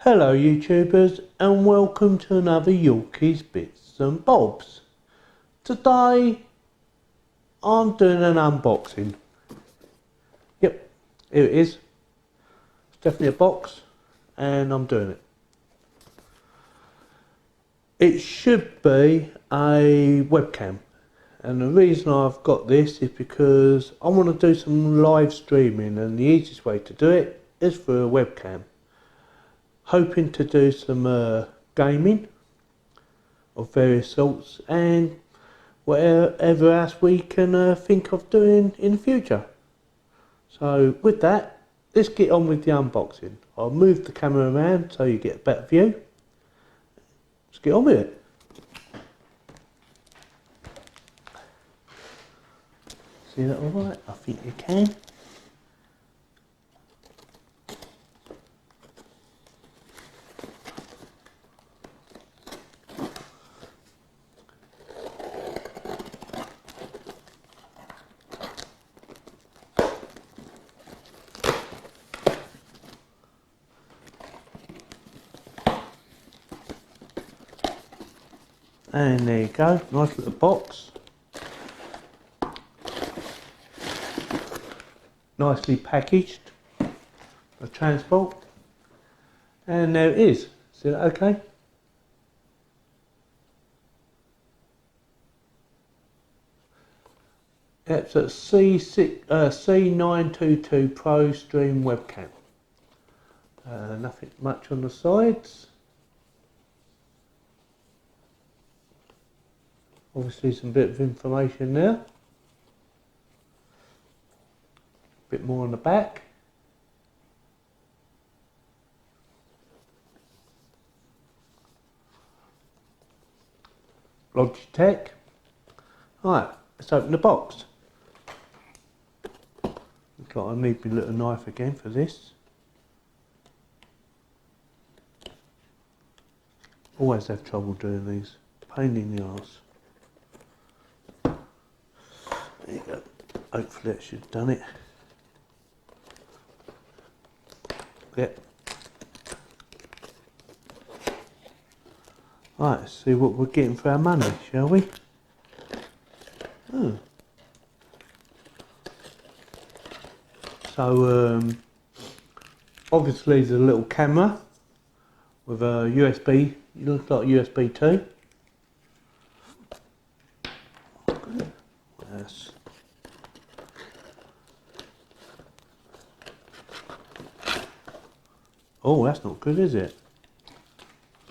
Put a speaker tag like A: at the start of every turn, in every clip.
A: Hello YouTubers and welcome to another Yorkies Bits and Bobs. Today I'm doing an unboxing. Yep, here it is. It's definitely a box and I'm doing it. It should be a webcam, and the reason I've got this is because I want to do some live streaming, and the easiest way to do it is through a webcam. Hoping to do some gaming of various sorts and whatever else we can think of doing in the future. So with that, let's get on with the unboxing. I'll move the camera around so you get a better view. Let's get on with it. See that alright? I think you can. And there you go, nice little box. Nicely packaged, the transport. And there it is. See that okay? It's a C922 Pro Stream webcam. Nothing much on the sides. Obviously some bit of information there. A bit more on the back. Logitech. Right, let's open the box. Looks like I need my little knife again for this. Always have trouble doing these. Pain in the arse. There you go. Hopefully that should have done it. Yep. Right, let's see what we're getting for our money, shall we? Oh. So, obviously there's a little camera with a USB, it looks like USB 2. Yes. Oh, that's not good, is it?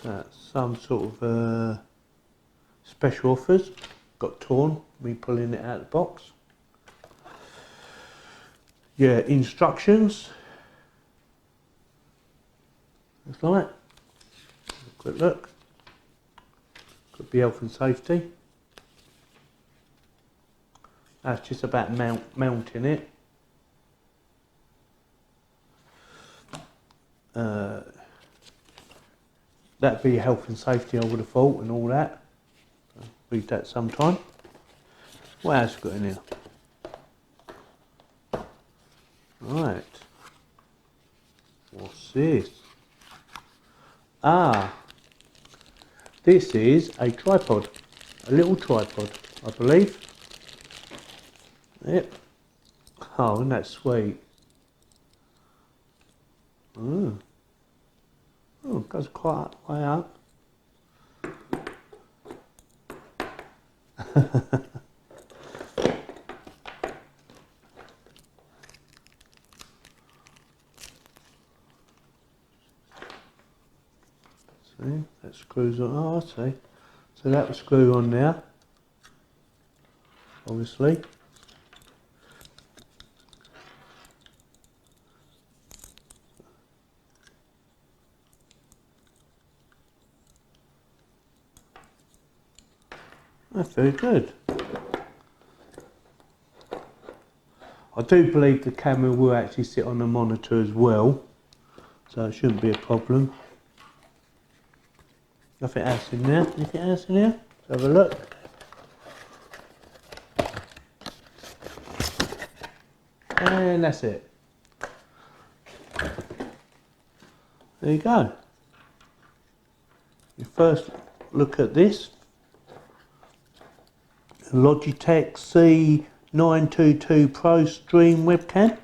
A: So that's some sort of special offers. Got torn, me pulling it out of the box. Yeah, instructions. Looks like. Quick look. Could be health and safety. That's just about mounting it. That'd be health and safety, I would have thought, and all that. I'll read that sometime. What else got in here? Right. What's this? Ah, this is a tripod, a little tripod, I believe. Yep. Oh, isn't that sweet? Oh. Oh, it goes quite way up. See, that screws on. Oh, I see. So that will screw on there, obviously. That's very good. I do believe the camera will actually sit on the monitor as well, so it shouldn't be a problem. Nothing else in there? Anything else in here? Let's have a look. And that's it. There you go. first look at this Logitech C922 Pro Stream webcam.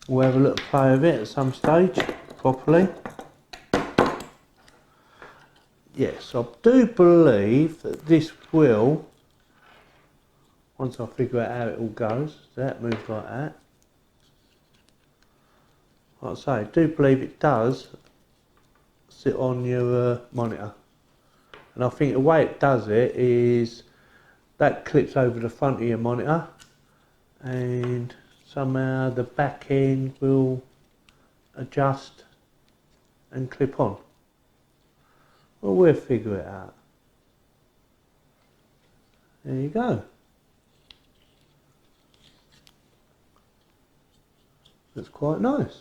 A: We'll have a little play with it at some stage properly. Yes, I do believe that this will, once I figure out how it all goes, that moves like that. Like I say, I do believe it does sit on your monitor. And I think the way it does it is that clips over the front of your monitor and somehow the back end will adjust and clip on. Well, we'll figure it out. There you go. That's quite nice.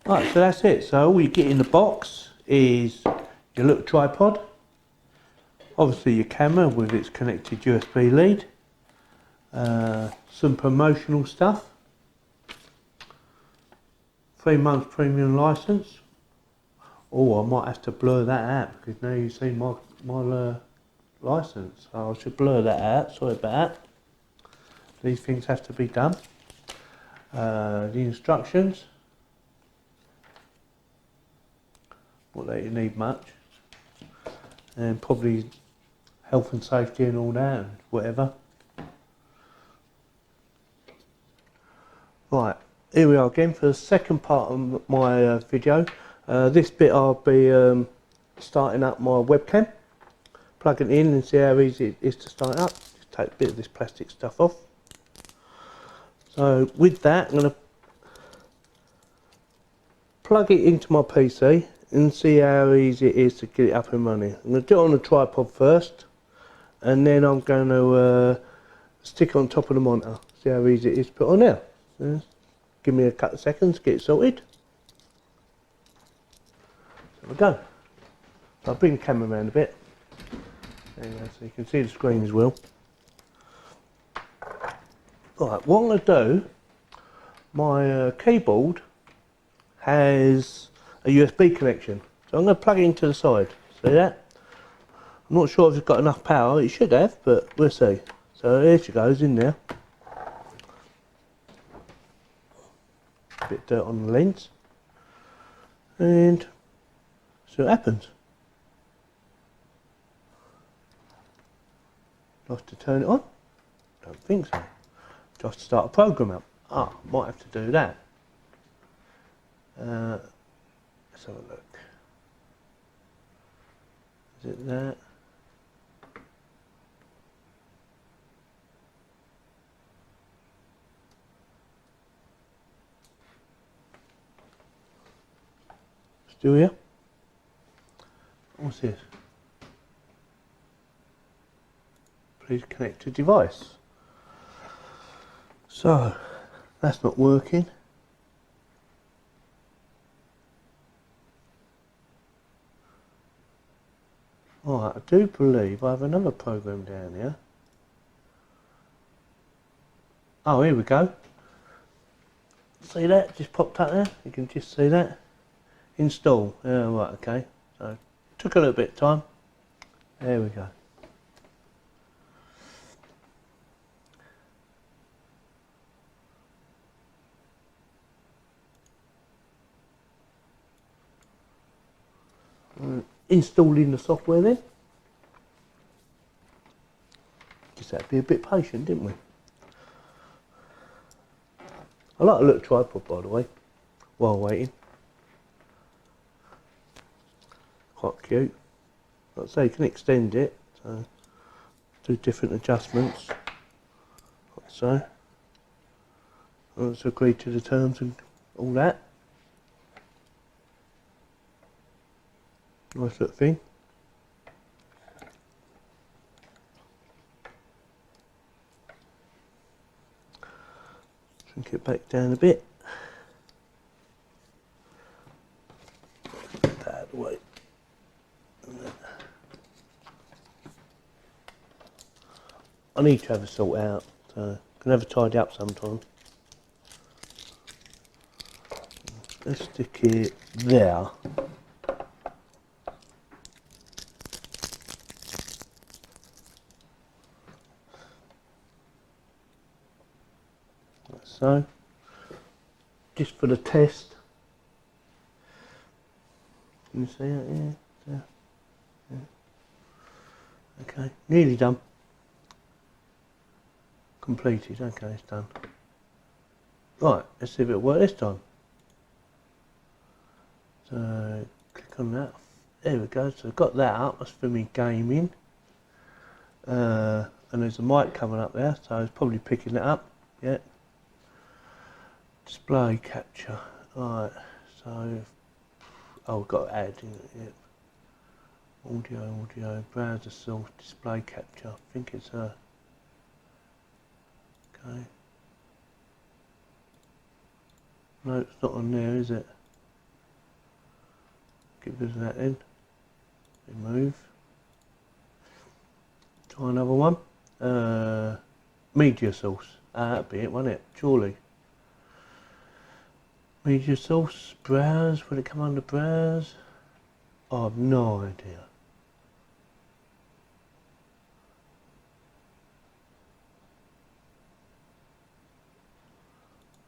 A: Right, so that's it. So all you get in the box is your little tripod, obviously your camera with its connected USB lead, some promotional stuff, 3 months premium license. Oh, I might have to blur that out because now you see my license. So I should blur that out, sorry about that. These things have to be done. The instructions. Not that you need much, and probably health and safety and all that and whatever. Right, here we are again for the second part of my video. This bit I'll be starting up my webcam, plug it in and see how easy it is to start up. Just take a bit of this plastic stuff off. So with that, I'm going to plug it into my PC and see how easy it is to get it up and running. I'm going to do it on a tripod first, and then I'm going to stick it on top of the monitor, see how easy it is to put on there. Give me a couple of seconds to get it sorted. There we go. So I'll bring the camera around a bit. There you go, so you can see the screen as well. Right, what I'm going to do, my keyboard has a USB connection, so I'm going to plug it into the side. See that? I'm not sure if it's got enough power. It should have, but we'll see. So here she goes in there. A bit of dirt on the lens, and see what happens. Do I have to turn it on? Don't think so. Do I have to start a program up? Ah, might have to do that. Let's have a look. Is it that? Still here? What's this? Please connect to device. So, that's not working. Alright, I do believe I have another program down here. Oh, here we go. See that? Just popped up there. You can just see that. Install. Yeah, right, okay. So, took a little bit of time. There we go. Installing the software then. Just had to be a bit patient, didn't we? I like a little tripod, by the way, while waiting. Quite cute. Like I say, you can extend it, so do different adjustments, like so. Let's agree to the terms and all that. Nice little thing. Shrink it back down a bit. Put that out of the way. I need to have a sort out, so I can have a tidy up sometime. let's stick it there. Like so. Just for the test. Can you see it? Yeah. There. Yeah. Okay, nearly done. Completed. Okay, it's done. Right, let's see if it'll work this time. So click on that. There we go. So I've got that up. That's for me gaming. And there's a mic coming up there, so it's probably picking it up. Yeah. Display capture. Right. So I've got to add in it. Yeah. Audio, browser source, display capture. I think it's a. Okay. No, it's not on there, is it? Get rid of that then. Remove. Try another one. Media source. That'd be it, won't it? Surely. Media source. Browse. Will it come under browse? I've no idea.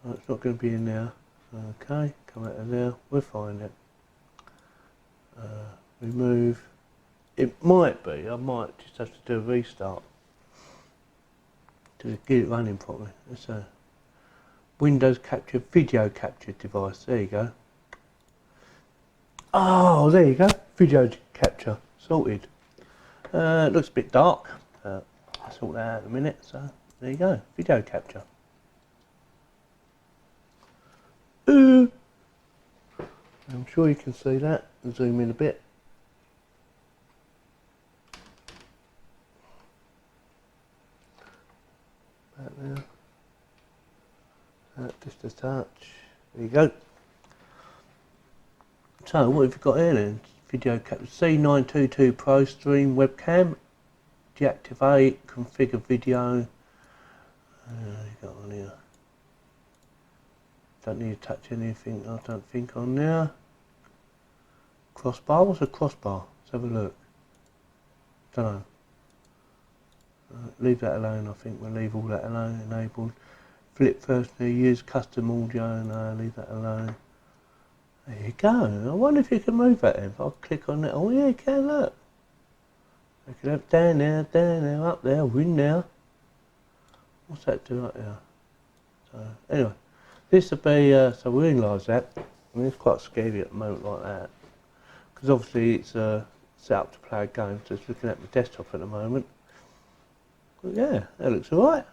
A: Oh, it's not going to be in there. Okay, come out of there. We'll find it. Remove. It might be. I might just have to do a restart to get it running properly. It's a Windows capture video capture device. There you go. Oh, there you go. Video capture sorted. It looks a bit dark. I'll sort that out in a minute. So there you go. Video capture. Ooh. I'm sure you can see that. I'll zoom in a bit. Back there. Just a touch. There you go. So what have you got here then? Video capture. C922 Pro Stream webcam. Deactivate. Configure video. You got on here. Don't need to touch anything, I don't think, on there. Crossbar, what's a crossbar? Let's have a look. Don't know. Leave that alone, I think we'll leave all that alone, enabled. Flip first new, use custom audio, no, leave that alone. There you go. I wonder if you can move that then. If I click on it, oh yeah, you can, look. You can have down there, up there, win now. What's that do up there? So, anyway. This will be, so we realise that. I mean, it's quite scary at the moment like that. Because obviously it's set up to play a game, so it's looking at my desktop at the moment. But yeah, that looks alright.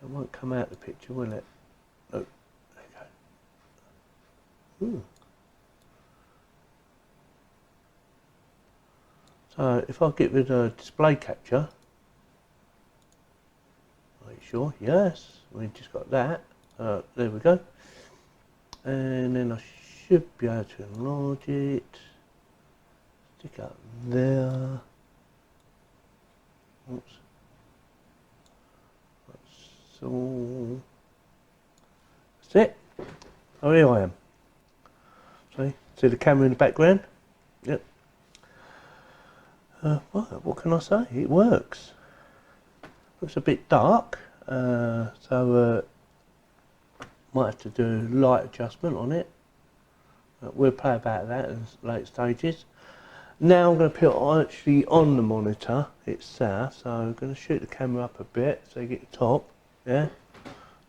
A: It won't come out the picture, will it? Oh, there you go. Ooh. So if I get rid of display capture, sure, yes, we just got that. There we go. And then I should be able to enlarge it. Stick up there. Oops. So that's it. Oh, here I am. See the camera in the background? Yep. What can I say? It works. Looks a bit dark. So might have to do light adjustment on it. We'll play about that in late stages. Now I'm going to put it actually on the monitor itself, so I'm going to shoot the camera up a bit so you get the top. Yeah.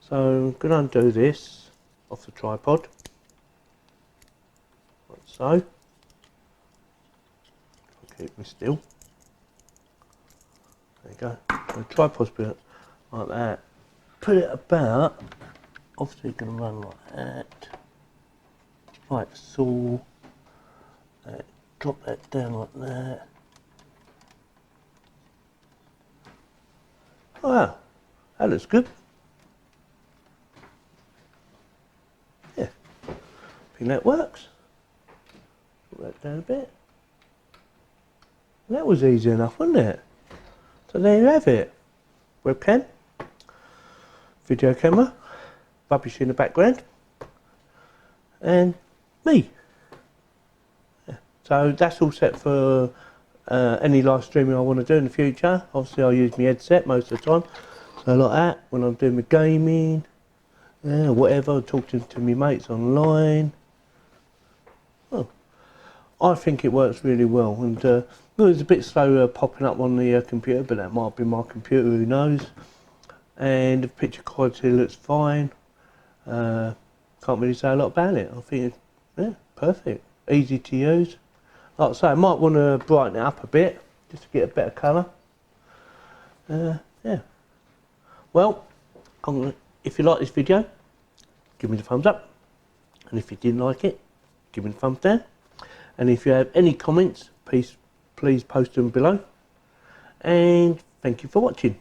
A: So I'm going to undo this off the tripod, like so. I'll keep me still. There you go. So the tripod's bit like that. Put it about, obviously it's going to run like that, like so. Drop that down like that. Oh wow, that looks good. Yeah, I think that works. Put that down a bit. That was easy enough, wasn't it? So there you have it. Webcam. video camera, rubbish in the background, and me. So that's all set for any live streaming I want to do in the future. Obviously I'll use my headset most of the time, so like that, when I'm doing my gaming, whatever, talking to my mates online. Oh, I think it works really well, and it was a bit slow popping up on the computer, but that might be my computer, who knows. And the picture quality looks fine. Can't really say a lot about it. I think it's perfect, easy to use. Like I say, I might want to brighten it up a bit just to get a better colour. Yeah. Well, if you like this video, give me the thumbs up, and if you didn't like it, give me the thumbs down. And if you have any comments, please post them below. And thank you for watching.